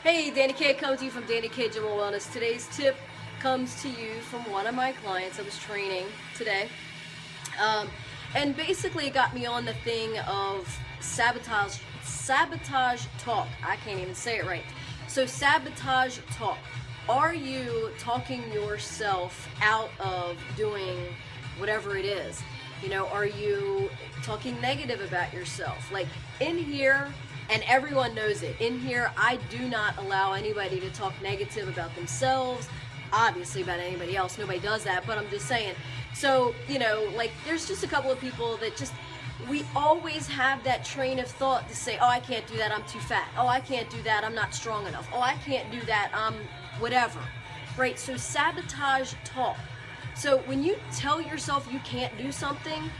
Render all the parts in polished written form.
Hey, Dani K comes to you from Dani K Gym and Wellness. Today's tip comes to you from one of my clients I was training today. And basically it got me on the thing of sabotage talk. I can't even say it right. So sabotage talk. Are you talking yourself out of doing whatever it is? You know, are you talking negative about yourself? Like in here, and everyone knows it, in here I do not allow anybody to talk negative about themselves, obviously about anybody else. Nobody does that, but I'm just saying. So, you know, like there's just a couple of people that just, we always have that train of thought to say, oh, I can't do that, I'm too fat. Oh, I can't do that, I'm not strong enough. Oh, I can't do that, I'm whatever. Right? So sabotage talk. So when you tell yourself you can't do something,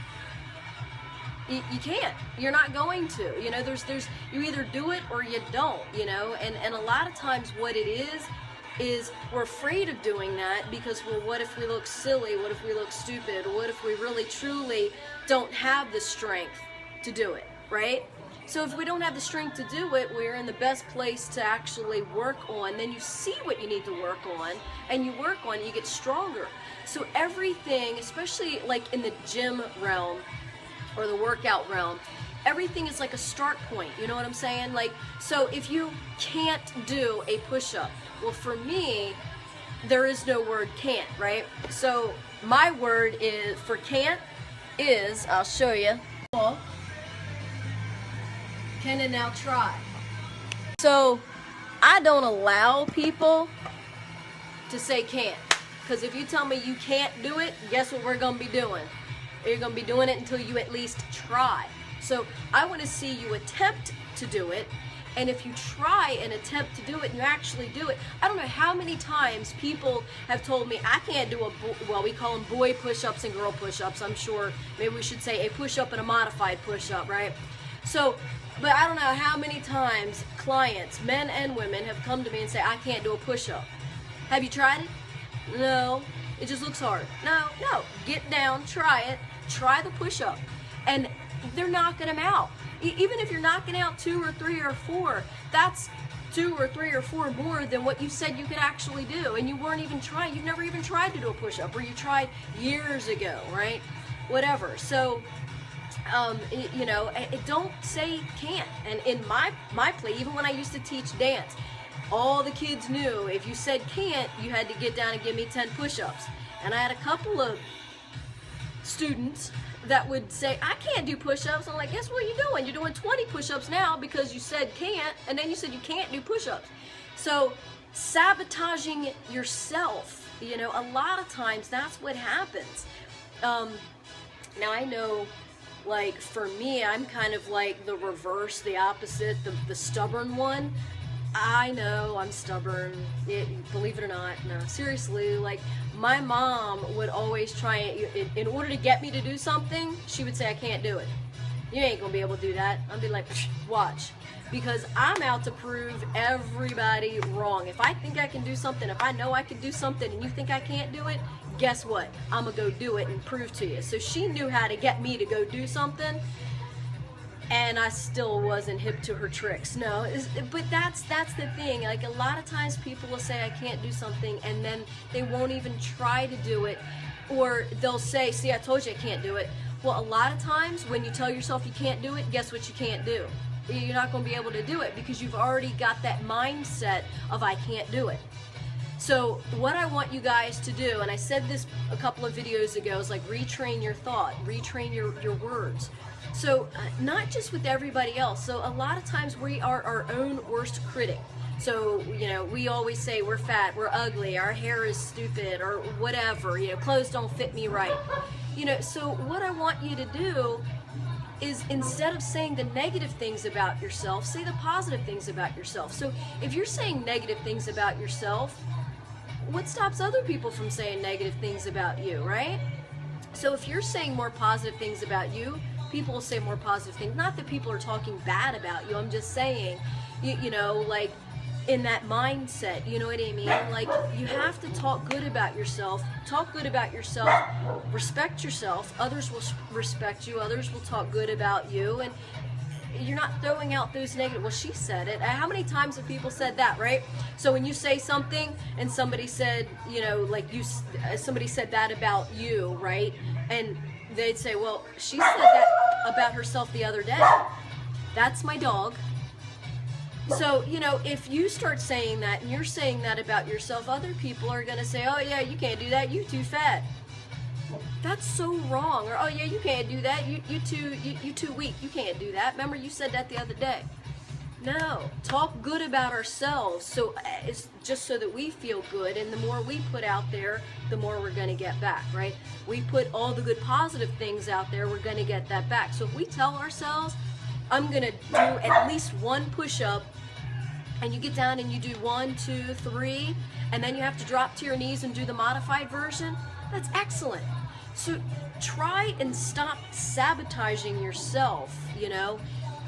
you can't. You're not going to. You know, there's you either do it or you don't, you know, and a lot of times what it is we're afraid of doing that because, well, what if we look silly? What if we look stupid? What if we really truly don't have the strength to do it, right? So if we don't have the strength to do it, we're in the best place to actually work on. Then you see what you need to work on, and you work on it, you get stronger. So everything, especially like in the gym realm, or the workout realm, everything is like a start point, you know what I'm saying? Like, so if you can't do a push-up, well, for me, there is no word can't, right? So my word is for can't is, I'll show you, can and now try. So I don't allow people to say can't, because if you tell me you can't do it, guess what we're gonna be doing? You're going to be doing it until you at least try. So I want to see you attempt to do it, and if you try and attempt to do it and you actually do it, I don't know how many times people have told me I can't do well, we call them boy push-ups and girl push-ups. I'm sure maybe we should say a push-up and a modified push-up, right? So, but I don't know how many times clients, men and women, have come to me and say, I can't do a push-up. Have you tried it? No. It just looks hard. No, get down, try it, try the push-up, and they're knocking them out. Even if you're knocking out 2 or 3 or 4, that's 2 or 3 or 4 more than what you said you could actually do, and you weren't even trying. You've never even tried to do a push-up, or you tried years ago, right? Whatever. So, you know, don't say can't. And in my play, even when I used to teach dance, all the kids knew if you said can't, you had to get down and give me 10 push-ups. And I had a couple of students that would say, I can't do push-ups. I'm like, guess what you're doing? You're doing 20 push-ups now because you said can't, and then you said you can't do push-ups. So sabotaging yourself, you know, a lot of times that's what happens. Now I know, like for me, I'm kind of like the reverse, the opposite, the stubborn one. I know I'm stubborn, believe it or not. No, seriously, like my mom would always try, in order to get me to do something, she would say I can't do it. You ain't gonna be able to do that. I'd be like, watch. Because I'm out to prove everybody wrong. If I think I can do something, if I know I can do something and you think I can't do it, guess what? I'm gonna go do it and prove to you. So she knew how to get me to go do something, and I still wasn't hip to her tricks. No, but that's the thing. Like a lot of times people will say I can't do something, and then they won't even try to do it, or they'll say, see, I told you I can't do it. Well, a lot of times when you tell yourself you can't do it, guess what you can't do? You're not going to be able to do it because you've already got that mindset of I can't do it. So what I want you guys to do, and I said this a couple of videos ago, is like retrain your thought, retrain your words. So not just with everybody else. So a lot of times we are our own worst critic. So, you know, we always say we're fat, we're ugly, our hair is stupid, or whatever, you know, clothes don't fit me right. You know, so what I want you to do is, instead of saying the negative things about yourself, say the positive things about yourself. So if you're saying negative things about yourself, what stops other people from saying negative things about you, right? So if you're saying more positive things about you, people will say more positive things. Not that people are talking bad about you, I'm just saying, you know, like in that mindset, you know what I mean? Like you have to talk good about yourself, respect yourself, others will respect you, others will talk good about you, and you're not throwing out those negative, well, she said it. How many times have people said that, right? So when you say something and somebody said, you know, like somebody said that about you, right? And they'd say, well, she said that about herself the other day. That's my dog. So, you know, if you start saying that and you're saying that about yourself, other people are going to say, oh yeah, you can't do that, you too fat. That's so wrong. Or, oh yeah, you can't do that, you too weak, you can't do that. Remember you said that the other day. No, talk good about ourselves. So it's just so that we feel good, and the more we put out there, the more we're going to get back, right? We put all the good positive things out there, we're going to get that back. So if we tell ourselves, I'm going to do at least one push-up, and you get down and you do 1, 2, 3, and then you have to drop to your knees and do the modified version, that's excellent. So try and stop sabotaging yourself, you know.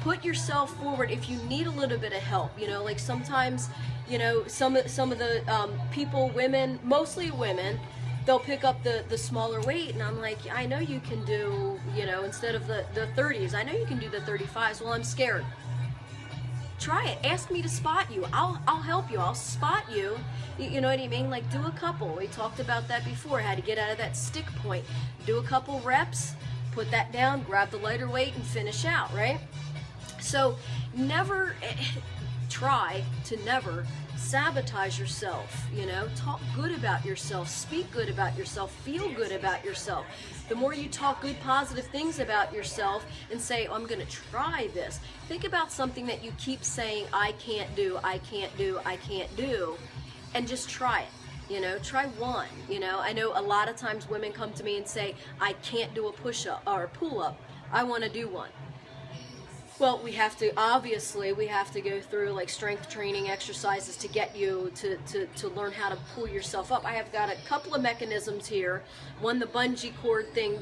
Put yourself forward if you need a little bit of help, you know, like sometimes, you know, some of the people, women, mostly women, they'll pick up the smaller weight, and I'm like, I know you can do, you know, instead of the 30s, I know you can do the 35s. Well, I'm scared. Try it. Ask me to spot you. I'll help you. I'll spot you. You know what I mean? Like, do a couple. We talked about that before, how to get out of that stick point. Do a couple reps, put that down, grab the lighter weight, and finish out, right? So never try to never sabotage yourself, you know. Talk good about yourself, speak good about yourself, feel good about yourself. The more you talk good, positive things about yourself and say, oh, I'm going to try this. Think about something that you keep saying, I can't do, I can't do, I can't do, and just try it. You know, try one. You know, I know a lot of times women come to me and say, I can't do a push-up or a pull-up. I want to do one. Well, we have to, obviously, we have to go through like strength training exercises to get you to learn how to pull yourself up. I have got a couple of mechanisms here. One, the bungee cord thing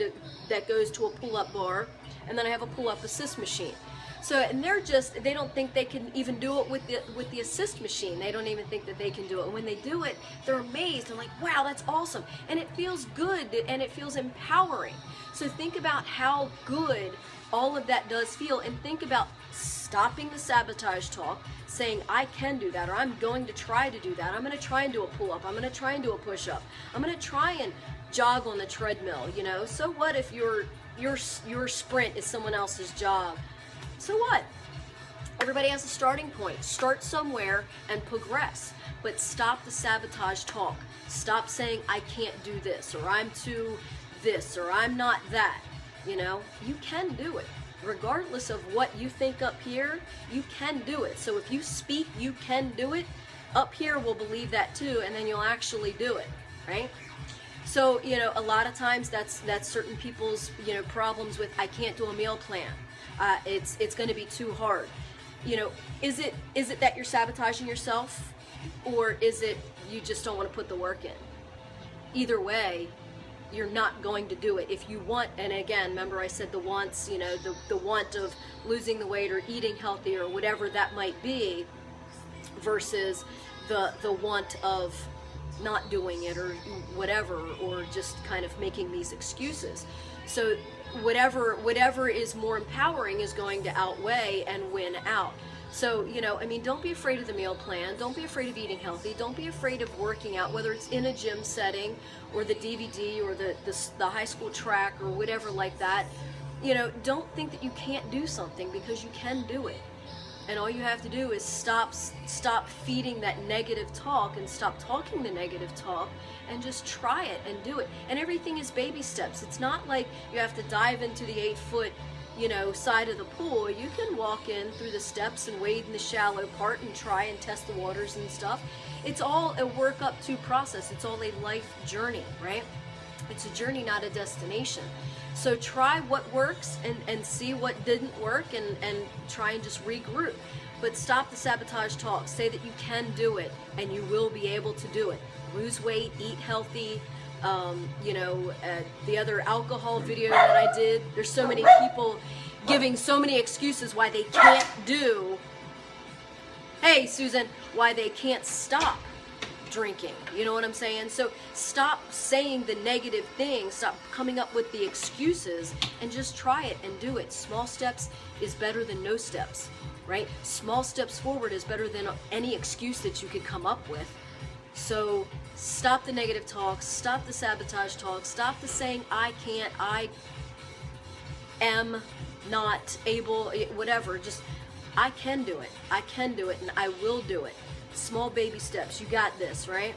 that goes to a pull-up bar, and then I have a pull-up assist machine. So, and they don't think they can even do it with the assist machine. They don't even think that they can do it. And when they do it, they're amazed. They're like, wow, that's awesome. And it feels good, and it feels empowering. So think about how good all of that does feel, and think about stopping the sabotage talk, saying I can do that, or I'm going to try to do that. I'm going to try and do a pull-up. I'm going to try and do a push-up. I'm going to try and jog on the treadmill, you know. So what if your sprint is someone else's jog? So what? Everybody has a starting point. Start somewhere and progress, but stop the sabotage talk. Stop saying I can't do this, or I'm too this, or I'm not that. You know, you can do it. Regardless of what you think up here, you can do it. So if you speak, you can do it, up here will believe that too, and then you'll actually do it, right? So, you know, a lot of times that's certain people's, you know, problems with, I can't do a meal plan. It's going to be too hard. You know, is it that you're sabotaging yourself, or is it you just don't want to put the work in? Either way, you're not going to do it. If you want, and again, remember I said the wants, you know, the want of losing the weight or eating healthy or whatever that might be, versus the want of not doing it or whatever, or just kind of making these excuses. So whatever is more empowering is going to outweigh and win out. So, you know, I mean, don't be afraid of the meal plan. Don't be afraid of eating healthy. Don't be afraid of working out, whether it's in a gym setting or the DVD or the high school track or whatever like that. You know, don't think that you can't do something, because you can do it. And all you have to do is stop feeding that negative talk, and stop talking the negative talk, and just try it and do it. And everything is baby steps. It's not like you have to dive into the 8-foot, you know, side of the pool. You can walk in through the steps and wade in the shallow part and try and test the waters and stuff. It's all a work up to process. It's all a life journey, right? It's a journey, not a destination. So try what works and see what didn't work, and try and just regroup. But stop the sabotage talk. Say that you can do it, and you will be able to do it. Lose weight, eat healthy. You know, the other alcohol video that I did, there's so many people giving so many excuses why they can't do, hey Susan, why they can't stop. drinking. You know what I'm saying? So stop saying the negative things, stop coming up with the excuses, and just try it and do it. Small steps is better than no steps, right? Small steps forward is better than any excuse that you could come up with. So stop the negative talk, stop the sabotage talk, stop the saying I can't, I am not able, whatever. Just, I can do it. I can do it, and I will do it. Small baby steps. You got this, right?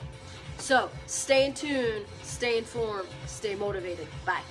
So stay in tune, stay informed, stay motivated. Bye.